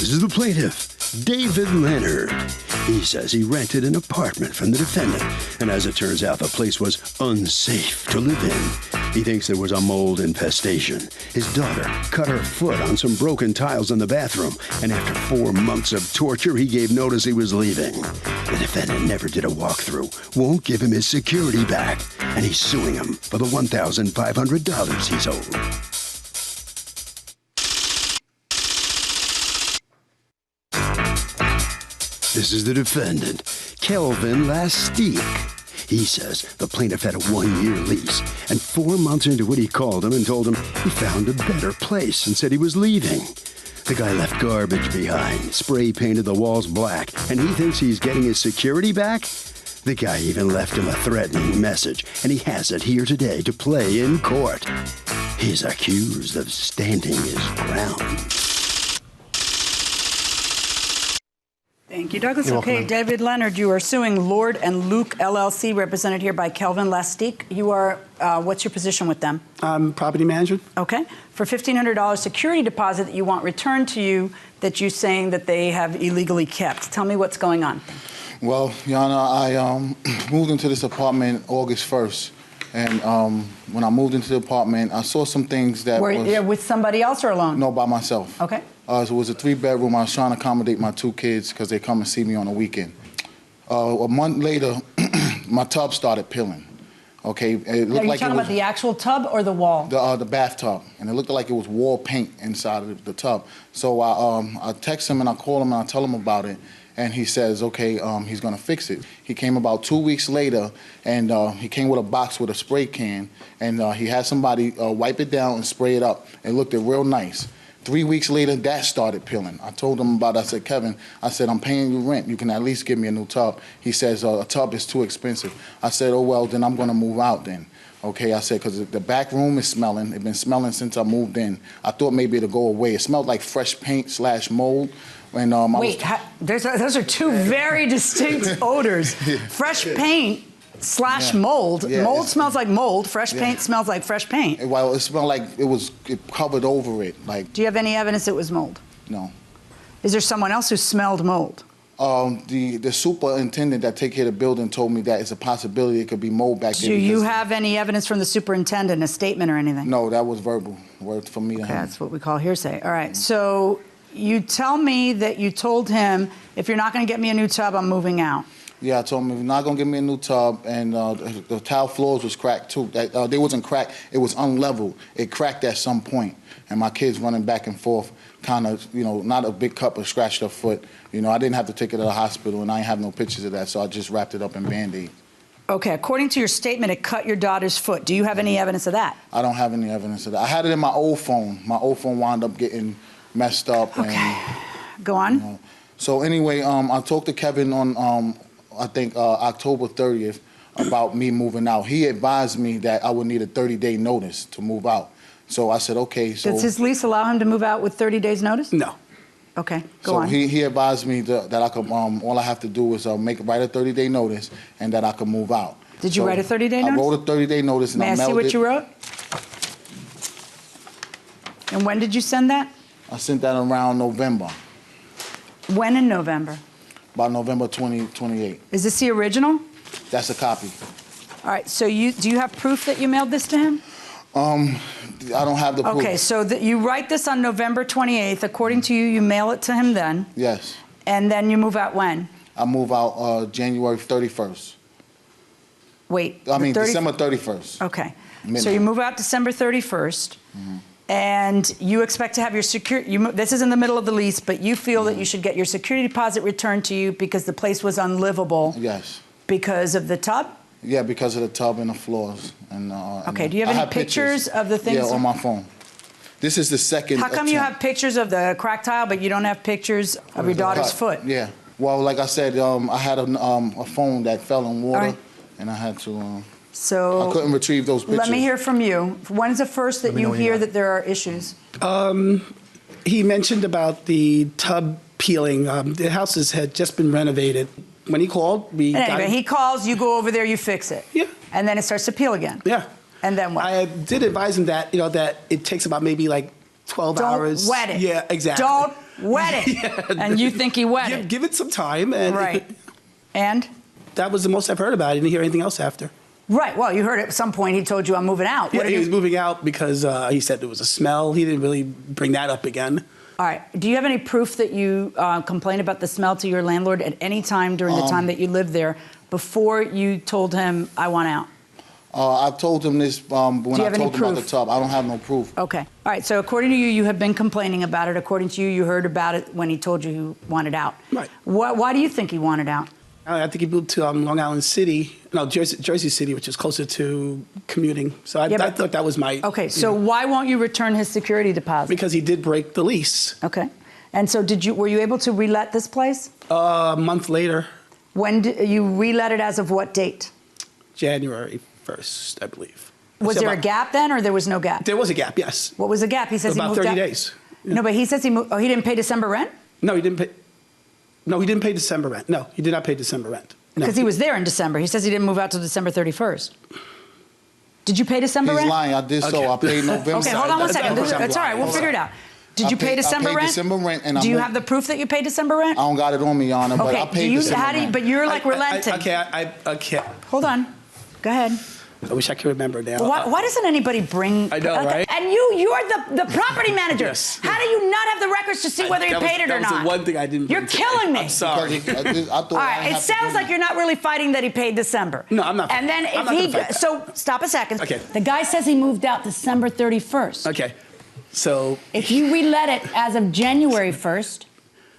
This is the plaintiff, David Leonard. He says he rented an apartment from the defendant, and as it turns out, the place was unsafe to live in. He thinks there was a mold infestation. His daughter cut her foot on some broken tiles in the bathroom, and after 4 months of torture, he gave notice he was leaving. The defendant never did a walkthrough, won't give him his security back, and he's suing him for the $1,500 he's owed. This is the defendant, Kelvin Lastique. He says the plaintiff had a 1-year lease, and 4 months into it, he called him and told him he found a better place and said he was leaving. The guy left garbage behind, spray painted the walls black, and he thinks he's getting his security back? The guy even left him a threatening message, and he has it here today to play in court. He's accused of standing his ground. Thank you, Douglas. You're okay, welcome. David Leonard, you are suing Lord and Luke LLC, represented here by Kelvin Lastique. You are, what's your position with them? Property management. Okay. For $1,500 security deposit that you want returned to you that you're saying that they have illegally kept. Tell me what's going on. Well, Your Honor, I moved into this apartment August 1st. And when I moved into the apartment, I saw some things that Were you with somebody else or alone? No, by myself. Okay. So it was a 3-bedroom. I was trying to accommodate my 2 kids because they come and see me on the weekend. A month later, my tub started peeling. Okay, it looked Are you like talking it was about the actual tub or the wall? the bathtub, and it looked like it was wall paint inside of the tub. So I text him and I call him and I tell him about it, and he says, okay, he's gonna fix it. He came about 2 weeks later, and he came with a box with a spray can, and he had somebody wipe it down and spray it up. It looked real nice. 3 weeks later, that started peeling. I told him about it. I said, Kevin, I said, I'm paying you rent. You can at least give me a new tub. He says, a tub is too expensive. I said, oh, well, then I'm going to move out then. Okay, I said, because the back room is smelling. It's been smelling since I moved in. I thought maybe it'll go away. It smelled like fresh paint / mold. And, Wait, those are two very distinct odors. Fresh paint / mold. Yeah, mold smells like mold. Fresh paint smells like fresh paint. Well, it smelled like it covered over it. Like. Do you have any evidence it was mold? No. Is there someone else who smelled mold? The superintendent that take care of the building told me that it's a possibility it could be mold back there. Do you have any evidence from the superintendent, a statement or anything? No, that was verbal. Word from me to him. That's what we call hearsay. All right. So you tell me that you told him, if you're not going to get me a new tub, I'm moving out. Yeah, I told him if you're not gonna give me a new tub, and the tile floors was cracked too. They wasn't cracked; it was unleveled. It cracked at some point, and my kids running back and forth, kind of, not a big cut, but scratched their foot. I didn't have to take it to the hospital, and I ain't have no pictures of that, so I just wrapped it up in Band-Aid. Okay, according to your statement, it cut your daughter's foot. Do you have any evidence of that? I don't have any evidence of that. I had it in my old phone. My old phone wound up getting messed up. Okay, and, go on. So anyway, I talked to Kevin on I think October 30th about me moving out. He advised me that I would need a 30-day notice to move out. So I said, okay. So does his lease allow him to move out with 30 days notice? No. Okay, go on. So he advised me that I could, all I have to do is write a 30-day notice and that I could move out. Did you write a 30-day notice? I wrote a 30-day notice and May I see what you wrote? And when did you send that? I sent that around November. When in November? By November 2028. Is this the original? That's a copy. All right, so do you have proof that you mailed this to him? I don't have the proof. Okay, so you write this on November 28th. According to you, you mail it to him then? Yes. And then you move out when? I move out January 31st. Wait. December 31st. Okay. Midnight. So you move out December 31st. Mm-hmm. And you expect to have your security, this is in the middle of the lease, but you feel that you should get your security deposit returned to you because the place was unlivable. Yes. Because of the tub? Yeah, because of the tub and the floors. Okay, do you have any pictures of the things? Yeah, on my phone. This is the second How come you have pictures of the cracked tile, but you don't have pictures of your daughter's foot? Yeah. Well, like I said, I had a phone that fell in water, and I had to... So I couldn't retrieve those pictures. Let me hear from you. When is the first that you hear that there are issues? He mentioned about the tub peeling. The houses had just been renovated. When he called, he calls, you go over there, you fix it. Yeah. And then it starts to peel again. Yeah. And then what? I did advise him that, that it takes about maybe like 12 Don't hours. wet it. Yeah, exactly. Don't wet it. Yeah. And you think he wet it. Give it some time. And Right. And? that was the most I've heard about it. I didn't hear anything else after. Right. Well, you heard at some point he told you I'm moving out. Yeah, What did he was moving out because he said there was a smell. He didn't really bring that up again. All right. Do you have any proof that you complained about the smell to your landlord at any time during the time that you lived there before you told him, I want out? I've told him this when Do you I have any told him about the proof? tub. I don't have no proof. Okay. All right. So according to you, you have been complaining about it. According to you, you heard about it when he told you he wanted out. Right. Why do you think he wanted out? I think he moved to Long Island City, no, Jersey City, which is closer to commuting. So I thought that was my... Okay. So why won't you return his security deposit? Because he did break the lease. Okay. And so were you able to relet this place? A month later, When you relet it as of what date? January 1st, I believe. Was So there a about- gap then, or there was no gap? There was a gap, yes. What was the gap? He says he About moved 30 out. days. Yeah. No, but he says he moved. Oh, he didn't pay December rent No, he didn't pay. No, he didn't pay December rent. No, he did not pay December rent. No. because he was there in December. He says he didn't move out till December 31st. Did you pay December He's rent? lying. I did so. Okay. I paid November. Okay, hold on one second. That's That's all right. We'll lying. figure it out. Did you pay December I paid rent? December rent, and Do you I have the proof that you paid December rent? I don't got it on me, Your Honor, but Okay. I Do paid you? December How do you? rent. But you're like relenting. Okay. Hold on. Go ahead. I wish I could remember now. Why doesn't anybody bring? I know, right? And you're the property manager. Yes. How do you not have the records to see whether he paid it or not? That was the one thing I didn't You're bring today. killing me. I'm sorry. Because I thought All I right, it have to sounds bring like you're not really fighting that he paid December. No, I'm not. And then I'm if not he, gonna fight that. so stop a second. Okay. The guy says he moved out December 31st. Okay. So If you relet it as of January 1st,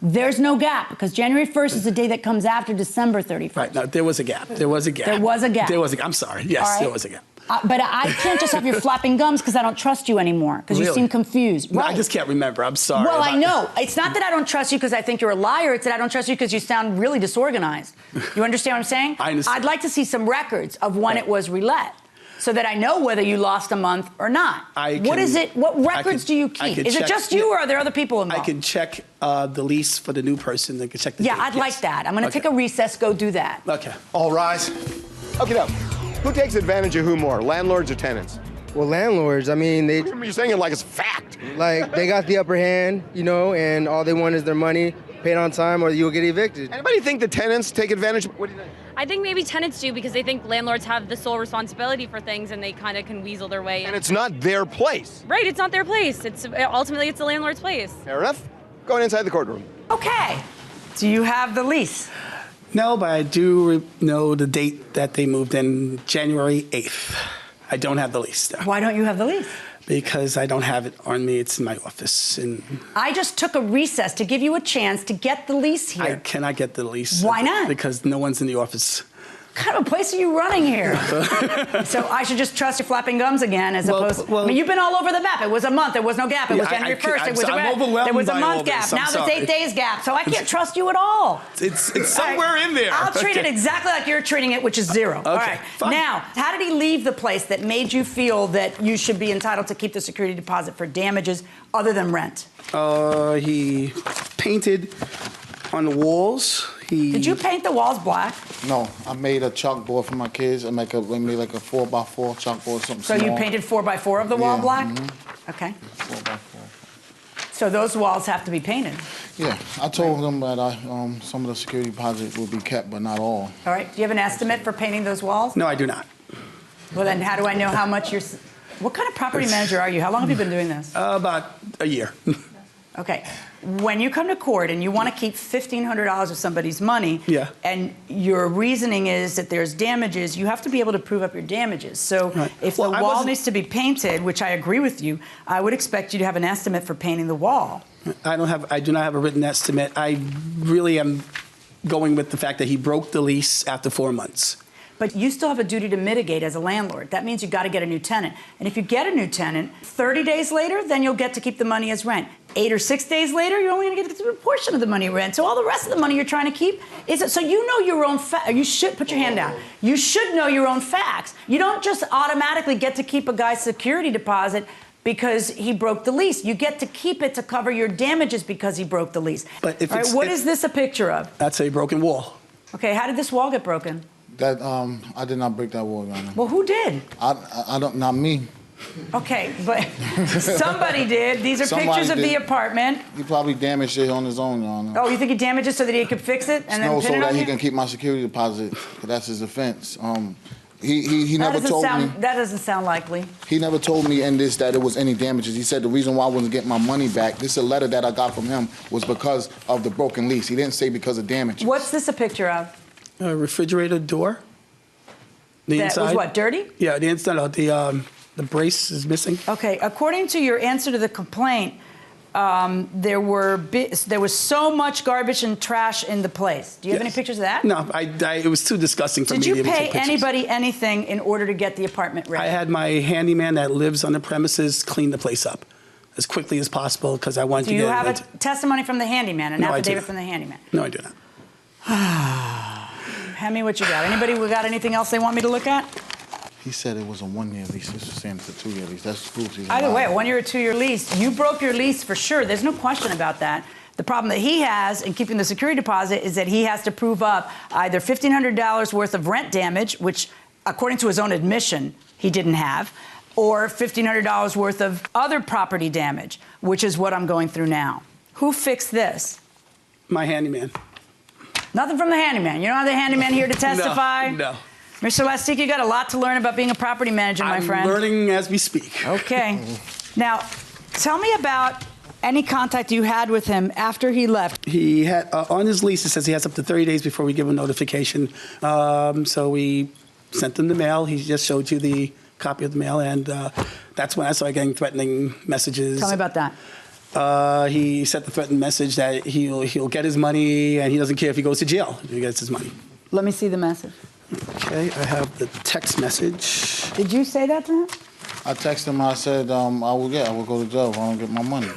there's no gap because January 1st is the day that comes after December 31st. right, no, there was a gap. There was a gap. There was a gap. There was a gap. I'm sorry. Yes, All right? there was a gap. But I can't just have you flapping gums because I don't trust you anymore because you Really? seem confused. No, Right. I just can't remember. I'm sorry. Well, I about- know. It's not that I don't trust you because I think you're a liar. It's that I don't trust you because you sound really disorganized. You understand what I'm saying? I understand. I'd like to see some records of when it was relet so that I know whether you lost a month or not. What is it? What records do you keep? Is it just you or are there other people involved? I can check the lease for the new person. I can check the Yeah, date, I'd yes. like that. I'm going to Okay. take a recess, go do that. Okay. All rise. Okay, now, who takes advantage of who more, landlords or tenants? Well, landlords, I mean, You're saying it like it's fact. they got the upper hand, and all they want is their money paid on time or you'll get evicted. Anybody think the tenants take advantage? What do you think? I think maybe tenants do because they think landlords have the sole responsibility for things and they kind of can weasel their way in. And it's not their place. Right, it's not their place. Ultimately it's the landlord's place. Fair enough. Going inside the courtroom. Okay. Do you have the lease? No, but I do know the date that they moved in, January 8th. I don't have the lease though. Why don't you have the lease? Because I don't have it on me. It's in my office. And I just took a recess to give you a chance to get the lease here. I cannot get the lease. Why not? Because no one's in the office. What kind of a place are you running here? So I should just trust your flapping gums again as opposed... I mean, you've been all over the map. It was a month. There was no gap. It was Yeah, January 1st. I'm overwhelmed there was a by all month this. gap. I'm Now there's sorry. 8 days gap. So I can't trust you at all. It's All right. somewhere in there. I'll treat it Okay. exactly like you're treating it, which is zero. All right. fine. Now, how did he leave the place that made you feel that you should be entitled to keep the security deposit for damages other than rent? He painted on the walls. Did you paint the walls black? No, I made a chalkboard for my kids. I made like a 4x4 chalkboard, something So small. you painted 4x4 of the wall Yeah, black? mhm. Okay. 4x4. So those walls have to be painted. Yeah, I told them that some of the security deposit will be kept, but not all. All right. Do you have an estimate for painting those walls? No, I do not. Well, then how do I know how much you're... What kind of property manager are you? How long have you been doing this? About a year. Okay. When you come to court and you want to keep $1,500 of somebody's money, Yeah. and your reasoning is that there's damages, you have to be able to prove up your damages. So Right. if Well, the I wall wasn't- needs to be painted, which I agree with you, I would expect you to have an estimate for painting the wall. I do not have a written estimate. I really am going with the fact that he broke the lease after 4 months. But you still have a duty to mitigate as a landlord. That means you've got to get a new tenant. And if you get a new tenant, 30 days later, then you'll get to keep the money as rent. 8 or 6 days later, you're only going to get a portion of the money rent. So all the rest of the money you're trying to keep is it. So you know your own facts. You should put your hand down. You should know your own facts. You don't just automatically get to keep a guy's security deposit because he broke the lease. You get to keep it to cover your damages because he broke the lease. But if all right, it's- what if- is this a picture of? That's a broken wall. Okay, how did this wall get broken? That I did not break that wall, Your Honor. Well, who did? I don't, not me. Okay, but somebody did. These are Somebody pictures of did. the apartment. He probably damaged it on his own, Your Honor. Oh, you think he damaged it so that he could fix it and then No, pin so it that on he you? can keep my security deposit. That's his offense. He never told me. That doesn't sound likely. He never told me in this that it was any damages. He said the reason why I wasn't getting my money back, this is a letter that I got from him, was because of the broken lease. He didn't say because of damages. What's this a picture of? A refrigerator door. The That inside. was what, dirty? Yeah, the inside. The brace is missing. Okay, according to your answer to the complaint, there was so much garbage and trash in the place. Do you have any pictures of that? No, it was too disgusting for me Did to you even pay take pictures. anybody anything in order to get the apartment ready? I had my handyman that lives on the premises clean the place up as quickly as possible because I wanted to Do get you have it. a testimony from the handyman, an No, I do affidavit not. from the handyman? No, I do not. Hand me what you got. Anybody got anything else they want me to look at? He said it was a 1-year lease. This was saying it's a 2-year lease. That's proves he's Either way, a lying. 1 year or 2 year lease. You broke your lease for sure. There's no question about that. The problem that he has in keeping the security deposit is that he has to prove up either $1,500 worth of rent damage, which, according to his own admission, he didn't have, or $1,500 worth of other property damage, which is what I'm going through now. Who fixed this? My handyman. Nothing from the handyman. You don't have the handyman here to testify? No. Mr. Lastique, you got a lot to learn about being a property manager, my friend. I'm learning as we speak. Okay. Now, tell me about any contact you had with him after he left. He had on his lease. It says he has up to 30 days before we give him notification. So we sent him the mail. He just showed you the copy of the mail, and that's when I started getting threatening messages. Tell me about that. He sent the threatened message that he'll get his money, and he doesn't care if he goes to jail if he gets his money. Let me see the message. Okay, I have the text message. Did you say that to him? I texted him. I said, I will go to jail if I don't get my money.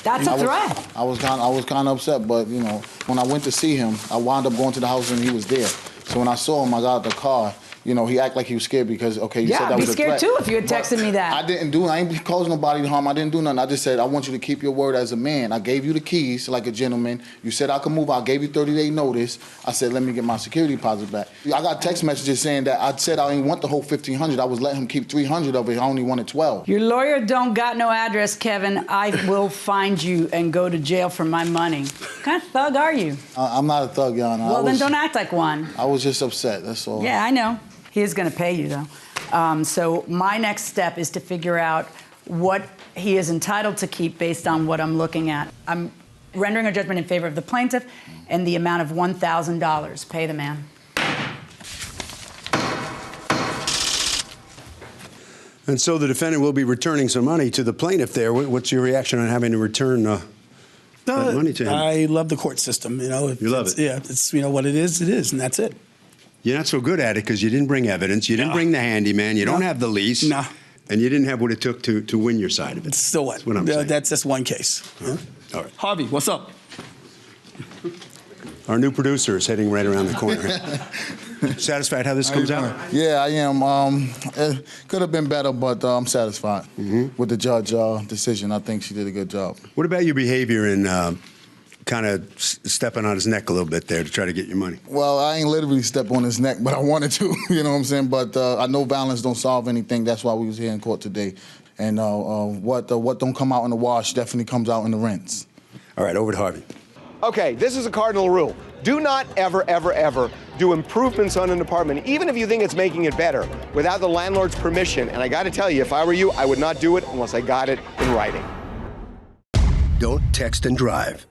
That's a threat. I was kind of upset, but you know, when I went to see him, I wound up going to the house and he was there. So when I saw him, I got out the car. You know, he acted like he was scared because, okay, you said that was a threat. Yeah, I'd be scared too if you had texted me that. I ain't causing nobody harm. I didn't do nothing. I just said, I want you to keep your word as a man. I gave you the keys like a gentleman. You said I could move. I gave you 30-day notice. I said, let me get my security deposit back. I got text messages saying that I said I didn't want the whole $1,500. I was letting him keep $300 of it. I only wanted $12. Your lawyer don't got no address, Kevin. I will find you and go to jail for my money. What kind of thug are you? I'm not a thug, Your Honor. Well, then don't act like one. I was just upset, that's all. Yeah, I know. He is going to pay you, though. So my next step is to figure out what he is entitled to keep based on what I'm looking at. I'm rendering a judgment in favor of the plaintiff and the amount of $1,000. Pay the man. And so the defendant will be returning some money to the plaintiff there. What's your reaction on having to return that money to him? I love the court system. You know, You love it? Yeah, it's what it is, and that's it. You're not so good at it because you didn't bring evidence. You didn't bring the handyman. You don't have the lease. No. And you didn't have what it took to win your side of it. It's still what? That's what I'm saying. That's just one case. All right. Harvey, what's up? Our new producer is heading right around the corner. Satisfied how this comes out? Yeah, I am. It could have been better, but I'm satisfied with the judge decision. I think she did a good job. What about your behavior in kind of stepping on his neck a little bit there to try to get your money? Well, I ain't literally step on his neck, but I wanted to, you know what I'm saying? But I know violence don't solve anything. That's why we was here in court today. And what don't come out in the wash definitely comes out in the rinse. All right, over to Harvey. Okay, this is a cardinal rule. Do not ever, ever, ever do improvements on an apartment, even if you think it's making it better, without the landlord's permission. And I got to tell you, if I were you, I would not do it unless I got it in writing. Don't text and drive.